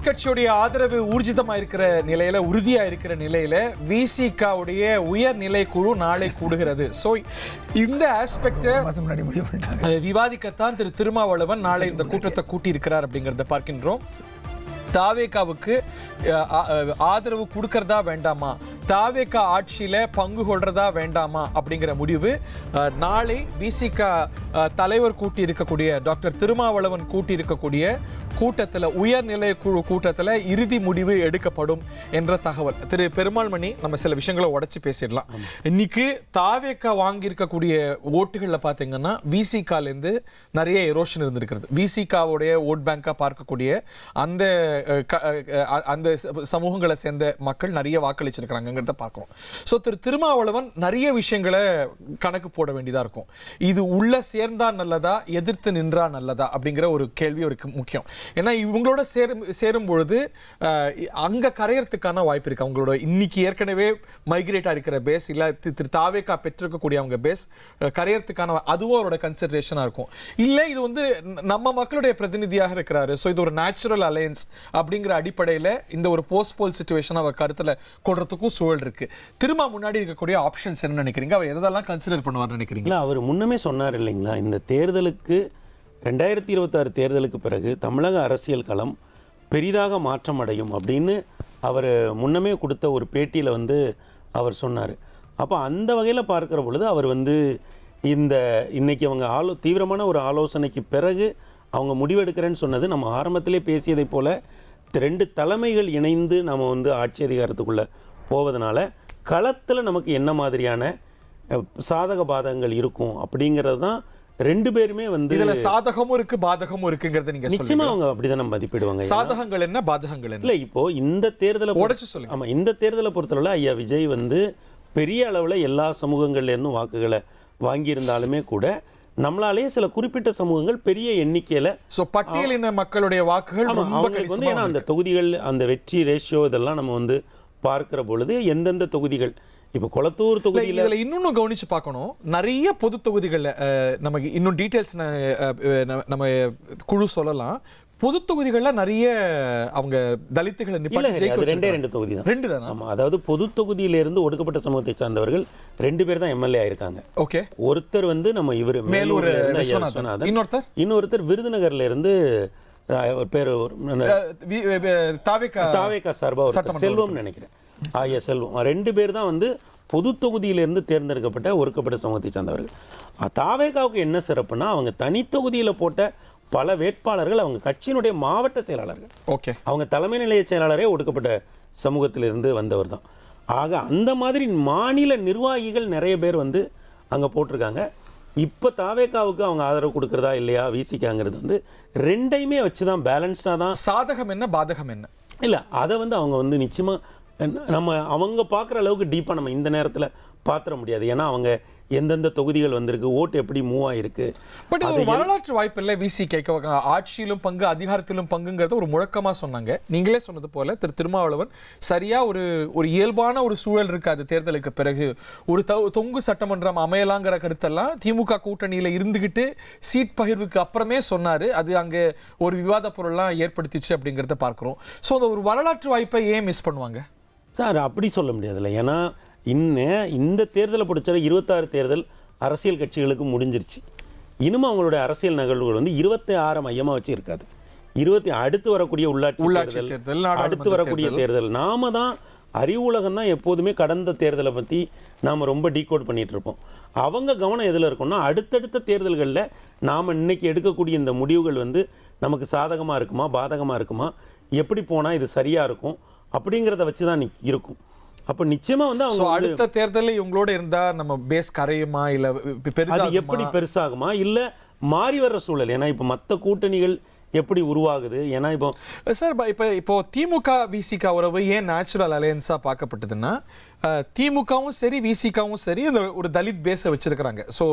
காங்கிரஸ் கட்சியுடைய ஆதரவு ஊர்ஜிதமா இருக்கிற நிலையில, உறுதியா இருக்கிற நிலையில விசிகாவுடைய உயர்நிலை குழு நாளை கூடுகிறது. சோ இந்த ஆஸ்பெக்ட் விவாதிக்கத்தான் திரு திருமாவளவன் நாளை இந்த கூட்டத்தை கூட்டி இருக்கிறார் அப்படிங்கறத பார்க்கின்றோம். தாவேகாவுக்கு ஆதரவு கொடுக்கறதா வேண்டாமா, தாவேகா ஆட்சியில பங்கு கொள்றதா வேண்டாமா அப்படிங்கிற முடிவு நாளை விசிகா தலைவர் கூட்டி இருக்கக்கூடிய டாக்டர் திருமாவளவன் கூட்டி இருக்கக்கூடிய கூட்டத்தில், உயர்நிலை குழு கூட்டத்தில் இறுதி முடிவு எடுக்கப்படும் என்ற தகவல். திரு பெருமாள்மணி, நம்ம சில விஷயங்களை உடைச்சு பேசிடலாம். இன்னைக்கு தாவேகா வாங்கியிருக்கக்கூடிய ஓட்டுகளில் பார்த்தீங்கன்னா விசிகாலேருந்து நிறைய எரோஷன் இருந்திருக்கிறது. விசிகாவுடைய ஓட் பேங்கா பார்க்கக்கூடிய அந்த சமூகங்களை சேர்ந்த மக்கள் நிறைய வாக்களிச்சிருக்கிறாங்கிறத பார்க்கிறோம். ஸோ திரு திருமாவளவன் நிறைய விஷயங்களை கணக்கு போட வேண்டியதாக இருக்கும். இது உள்ள சேர்ந்தா நல்லதா, எதிர்த்து நின்றா நல்லதா அப்படிங்கிற ஒரு கேள்வி அவருக்கு முக்கியம். ஏன்னா இவங்களோட சேரும் பொழுது அங்க கரையறதுக்கான வாய்ப்பு இருக்கு. அவங்களோட இன்னைக்கு ஏற்கனவே மைக்ரேட்டா இருக்கிற பேஸ் இல்ல திரு தாவேகா பெற்றிருக்கக்கூடிய அவங்க பேஸ் கரையறதுக்கான அதுவும் அவரோட கன்சிடரேஷனா இருக்கும். இல்ல இது வந்து நம்ம மக்களுடைய பிரதிநிதியாக இருக்கிறாரு, ஸோ இது ஒரு நேச்சுரல் அலையன்ஸ் அப்படிங்கிற அடிப்படையில் இந்த ஒரு போஸ்ட் போல் சிச்சுவேஷன் அவர் கருத்தில் கொடுறதுக்கும் சூழல் இருக்கு. திரும்ப முன்னாடி இருக்கக்கூடிய ஆப்ஷன்ஸ் என்ன நினைக்கிறீங்க? அவர் எதெல்லாம் கன்சிடர் பண்ணுவார் நினைக்கிறீங்க? அவர் முன்னமே சொன்னார் இல்லைங்களா, இந்த தேர்தலுக்கு 2026 தேர்தலுக்கு பிறகு தமிழக அரசியல் களம் பெரிதாக மாற்றம் அடையும் அப்படின்னு அவர் முன்னமே கொடுத்த ஒரு பேட்டியில் வந்து அவர் சொன்னார். அப்போ அந்த வகையில் பார்க்குற பொழுது அவர் வந்து இன்னைக்கு அவங்க தீவிரமான ஒரு ஆலோசனைக்கு பிறகு அவங்க முடிவெடுக்கிறேன்னு சொன்னது நம்ம ஆரம்பத்திலே பேசியதை போல் 2 தலைமைகள் இணைந்து நம்ம வந்து ஆட்சி அதிகாரத்துக்குள்ளே போவதனால களத்தில் நமக்கு என்ன மாதிரியான சாதக பாதகங்கள் இருக்கும் அப்படிங்கிறது தான் 2 பேருமே வந்து இதுல சாதகமும் இருக்கு பாதகமும் இருக்குங்கிறத நீங்க நிச்சயமா அவங்க அப்படிதான் மதிப்பிடுவாங்க. சாதகங்கள் என்ன, பாதகங்கள் என்ன? இல்லை, இப்போ இந்த தேர்தலை உடைச்சு சொல்லுங்க. ஆமாம், இந்த தேர்தலை பொறுத்தளவில் ஐயா விஜய் வந்து பெரிய அளவில் எல்லா சமூகங்கள்லேருந்தும் வாக்குகளை வாங்கியிருந்தாலுமே கூட நம்மளாலே சில குறிப்பிட்ட சமூகங்கள் பெரிய எண்ணிக்கையில் பட்டியலின மக்களுடைய வாக்குகள் அவங்களுக்கு வந்து, ஏன்னா அந்த தொகுதிகள் அந்த வெற்றி ரேஷியோ இதெல்லாம் நம்ம வந்து பார்க்கிற பொழுது எந்தெந்த தொகுதிகள் இப்போ கொளத்தூர் தொகுதியில் இன்னொன்னு கவனிச்சு பார்க்கணும். நிறைய பொது தொகுதிகளில் நமக்கு இன்னும் டீட்டெயில்ஸ் நம்ம குழு சொல்லலாம். பொது தொகுதிகளில் நிறைய அவங்க தலித்துகளை ரெண்டு தொகுதி தான். 2 தான். ஆமாம், அதாவது பொது தொகுதியிலிருந்து ஒடுக்கப்பட்ட சமூகத்தை சார்ந்தவர்கள் 2 பேர் தான் எம்எல்ஏ ஆயிருக்காங்க. ஓகே, ஒருத்தர் வந்து நம்ம இவர் மேலூர், இன்னொருத்தர் விருதுநகர்ல இருந்து பேர் தாவேகா சார்பாக செல்வம் நினைக்கிறேன். செல்வம் 2 பேர் தான் வந்து பொது தொகுதியிலிருந்து தேர்ந்தெடுக்கப்பட்ட ஒடுக்கப்பட்ட சமூகத்தை சார்ந்தவர்கள். தாவேகாவுக்கு என்ன சிறப்புனா, அவங்க தனி தொகுதியில் போட்ட பல வேட்பாளர்கள் அவங்க கட்சியினுடைய மாவட்ட செயலாளர்கள். ஓகே, அவங்க தலைமை நிலைய செயலாளரே ஒடுக்கப்பட்ட சமூகத்திலிருந்து வந்தவர் தான். ஆக அந்த மாதிரி மாநில நிர்வாகிகள் நிறைய பேர் வந்து அங்கே போட்டிருக்காங்க. இப்போ தாவேகாவுக்கு அவங்க ஆதரவு கொடுக்குறதா இல்லையா விசிகாங்கிறது வந்து 2யுமே வச்சு தான் பேலன்ஸ்டாக தான். சாதகம் என்ன பாதகம் என்ன இல்லை, அதை வந்து அவங்க வந்து நிச்சயமாக அவங்க பார்க்குற அளவுக்கு டீப்பாக நம்ம இந்த நேரத்தில் பார்த்துட முடியாது. ஏன்னா அவங்க எந்தெந்த தொகுதிகள் வந்திருக்கு, ஓட்டு எப்படி மூவ் ஆயிருக்கு. பட் அது வரலாற்று வாய்ப்பு இல்லை. விசிக ஆட்சியிலும் பங்கு, அதிகாரத்திலும் பங்குங்கிறத ஒரு முழக்கமாக சொன்னாங்க. நீங்களே சொன்னது போல திரு திருமாவளவன் சரியா ஒரு இயல்பான ஒரு சூழல் இருக்காது. தேர்தலுக்கு பிறகு ஒரு தொங்கு சட்டமன்றம் அமையலாங்கிற கருத்தெல்லாம் திமுக கூட்டணியில் இருந்துகிட்டு சீட் பகிர்வுக்கு அப்புறமே சொன்னாரு. அது அங்கே ஒரு விவாத பொருள்லாம் ஏற்படுத்திச்சு அப்படிங்கிறத பார்க்குறோம். ஸோ அந்த ஒரு வரலாற்று வாய்ப்பை ஏன் மிஸ் பண்ணுவாங்க சார்? அப்படி சொல்ல முடியாதுல்ல. ஏன்னா இந்த தேர்தலை பிடிச்ச 26 தேர்தல் அரசியல் கட்சிகளுக்கு முடிஞ்சிருச்சு. இன்னும் அவங்களுடைய அரசியல் நகர்வுகள் வந்து 26 மையமாக வச்சு இருக்காது. அடுத்து வரக்கூடிய உள்ளாட்சி தேர்தல், அடுத்து வரக்கூடிய தேர்தல், நாம தான் அறிவுலகம் தான் எப்போதுமே கடந்த தேர்தலை பற்றி நாம் ரொம்ப டீகோட் பண்ணிகிட்டு இருப்போம். அவங்க கவனம் எதில் இருக்கும்னா, அடுத்தடுத்த தேர்தல்களில் நாம் இன்னைக்கு எடுக்கக்கூடிய இந்த முடிவுகள் வந்து நமக்கு சாதகமாக இருக்குமா பாதகமாக இருக்குமா, எப்படி போனால் இது சரியாக இருக்கும் அப்படிங்கிறத வச்சு தான் இருக்கும். அப்போ நிச்சயமா வந்து அவங்க அடுத்த தேர்தலில் இவங்களோட இருந்தா நம்ம பேஸ் கரையுமா, இல்ல அது எப்படி பெருசாகுமா, இல்ல மாறி வர்ற சூழல். ஏன்னா இப்போ மற்ற கூட்டணிகள் எப்படி உருவாகுது. ஏன்னா இப்போ திமுக விசிக உறவு ஏன் நேச்சுரல் அலையன்ஸா பார்க்கப்பட்டதுன்னா, திமுகவும் சரி விசிகாவும் சரி இந்த ஒரு தலித் பேஸை வச்சிருக்கிறாங்க. ஸோ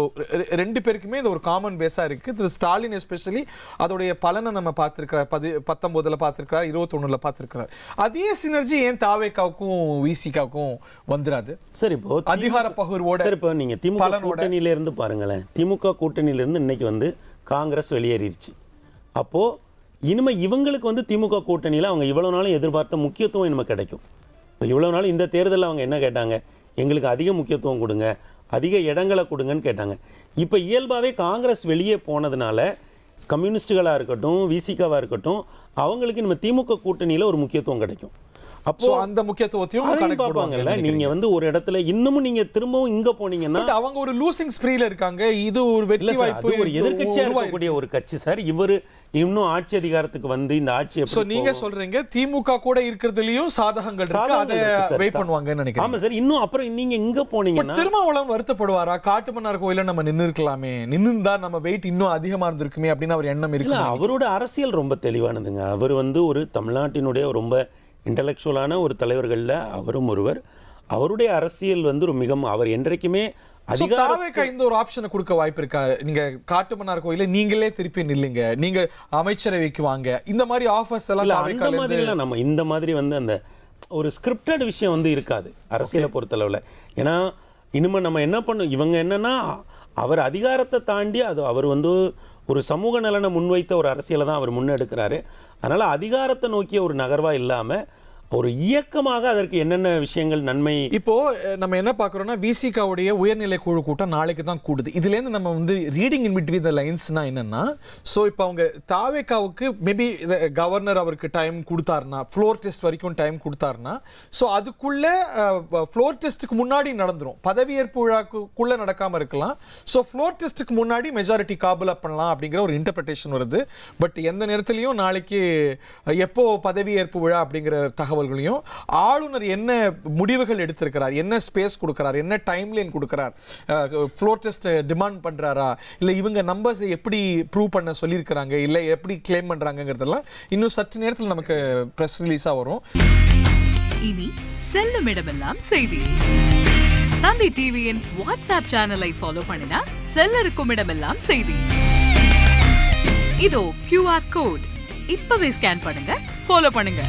2 பேருக்குமே இந்த ஒரு காமன் பேஸா இருக்கு. திரு ஸ்டாலின் எஸ்பெஷலி அதோடைய பலனை நம்ம பார்த்துருக்கிறார். 19 பார்த்துருக்கிறார், 21 பார்த்துருக்கிறார். அதே சினர்ஜி ஏன் தாவேகாவுக்கும் விசிகாவுக்கும் வந்துடாது? சரி, இப்போ அதிகார பகிர்வோட இப்போ நீங்க திமுக கூட்டணியில இருந்து பாருங்களேன். திமுக கூட்டணியில இருந்து இன்னைக்கு வந்து காங்கிரஸ் வெளியேறிடுச்சு. அப்போது இனிமேல் இவங்களுக்கு வந்து திமுக கூட்டணியில் அவங்க இவ்வளோ நாளும் எதிர்பார்த்த முக்கியத்துவம் இனிமேல் கிடைக்கும். இப்போ இவ்வளோ நாள் இந்த தேர்தலில் அவங்க என்ன கேட்டாங்க, எங்களுக்கு அதிக முக்கியத்துவம் கொடுங்க, அதிக இடங்களை கொடுங்கன்னு கேட்டாங்க. இப்போ இயல்பாகவே காங்கிரஸ் வெளியே போனதுனால கம்யூனிஸ்டுகளாக இருக்கட்டும், விசிகாவாக இருக்கட்டும், அவங்களுக்கு நம்ம திமுக கூட்டணியில் ஒரு முக்கியத்துவம் கிடைக்கும். அப்போ அந்த முக்கியத்துவத்தையும் பார்ப்பாங்கல்ல. நீங்க வந்து ஒரு இடத்துல இன்னமும் நீங்க திரும்பவும் இங்க போனீங்கன்னா அவங்க ஒரு லூசிங் ஸ்ப்ரீல இருக்காங்க. இது ஒரு வெற்றி வாய்ப்பு. ஒரு எதிர்க்கட்சியா இருக்கக்கூடிய ஒரு கட்சி சார். இவரு இன்னும் ஆட்சி அதிகாரத்துக்கு வந்து இந்த ஆட்சி சோ நீங்க சொல்றீங்க திமுக கூட இருக்கிறதுலயும் சாதகங்கள் இருக்கு, அதை வெயிட் பண்ணுவாங்கன்னு நினைக்கிறேன். ஆமா சார். இன்னும் அப்புறம் நீங்க இங்க போனீங்கன்னா திருமாவளவன் வருத்தப்படுவாரா? காட்டுமன்னார் கோயில நம்ம நின்னு இருக்கலாமே, நின்னுந்தா நம்ம வெயிட் இன்னும் அதிகமா இருந்திருக்குமே அப்படின்னு அவர் எண்ணம் இருக்கு. அவரோட அரசியல் ரொம்ப தெளிவானதுங்க. அவர் வந்து ஒரு தமிழ்நாட்டினுடைய ரொம்ப இன்டலெக்சுவலான ஒரு தலைவர்களில் அவரும் ஒருவர். அவருடைய அரசியல் வந்து ஒரு அவர் என்றைக்குமே அதிகாரத்துக்கு இந்த ஒரு ஆப்ஷனை கொடுக்க வாய்ப்பு இருக்கா? நீங்க காட்டுமன்னார் கோயில நீங்களே திருப்பி நில்லுங்க, நீங்க அமைச்சரவைக்கு வாங்க, இந்த மாதிரி ஆஃபர்ஸ் எல்லாம் அந்த மாதிரி எல்லாம் நம்ம இந்த மாதிரி வந்து அந்த ஒரு ஸ்கிரிப்டட் விஷயம் வந்து இருக்காது அரசியலை பொறுத்தளவில். ஏன்னா இனிமேல் நம்ம என்ன பண்ணோம், இவங்க என்னன்னா அவர் அதிகாரத்தை தாண்டி அவர் வந்து ஒரு சமூக நலனை முன்வைத்த ஒரு அரசியலை தான் அவர் முன்னெடுக்கிறாரு. அதனால் அதிகாரத்தை நோக்கிய ஒரு நகர்வாக இல்லாமல் ஒரு இயக்கமாக அதற்கு என்னென்ன விஷயங்கள் நன்மை. இப்போ நம்ம என்ன பார்க்குறோம்னா விசிகாவுடைய உயர்நிலை குழு கூட்டம் நாளைக்கு தான் கூடுது. இதுலேருந்து நம்ம வந்து ரீடிங் இன் பிட்வீன் த லைன்ஸ்னா என்னன்னா, ஸோ இப்போ அவங்க தாவேக்காவுக்கு மேபி கவர்னர் அவருக்கு டைம் கொடுத்தாருன்னா, ஃப்ளோர் டெஸ்ட் வரைக்கும் டைம் கொடுத்தாருன்னா, ஸோ அதுக்குள்ளே ஃப்ளோர் டெஸ்ட்டுக்கு முன்னாடி நடந்துடும். பதவியேற்பு விழாக்குள்ளே நடக்காமல் இருக்கலாம். ஸோ ஃப்ளோர் டெஸ்ட்டுக்கு முன்னாடி மெஜாரிட்டி காபுல் அப் பண்ணலாம் அப்படிங்கிற ஒரு இன்டர்பிரிட்டேஷன் வருது. பட் எந்த நேரத்துலையும் நாளைக்கு எப்போ பதவியேற்பு விழா அப்படிங்கிற தகவல் ஆளுநர் என்ன முடிவுகள் எடுத்திருக்கிறார், என்ன ஸ்பேஸ் கொடுக்கிறார், என்ன டைம் லைன் கொடுக்கிறார், ஃப்ளோர் டெஸ்ட் டிமாண்ட் பண்றாரா, இல்ல இவங்க நம்பர்ஸ் எப்படி ப்ரூவ் பண்ண சொல்லியிருக்கிறாங்க, இல்ல எப்படி கிளைம் பண்றாங்கிறதெல்லாம் இன்னும் சற்று நேரத்தில் நமக்கு பிரஸ் ரிலீஸா வரும். இனி செல்லும் இடமெல்லாம் செய்தி. தந்தி டிவியின் வாட்ஸ்அப் சேனலை ஃபாலோ பண்ணினா செல்ல இருக்கும் இடமெல்லாம் செய்தி. இதோ QR கோட் இப்பவே ஸ்கேன் பண்ணுங்க, ஃபாலோ பண்ணுங்க.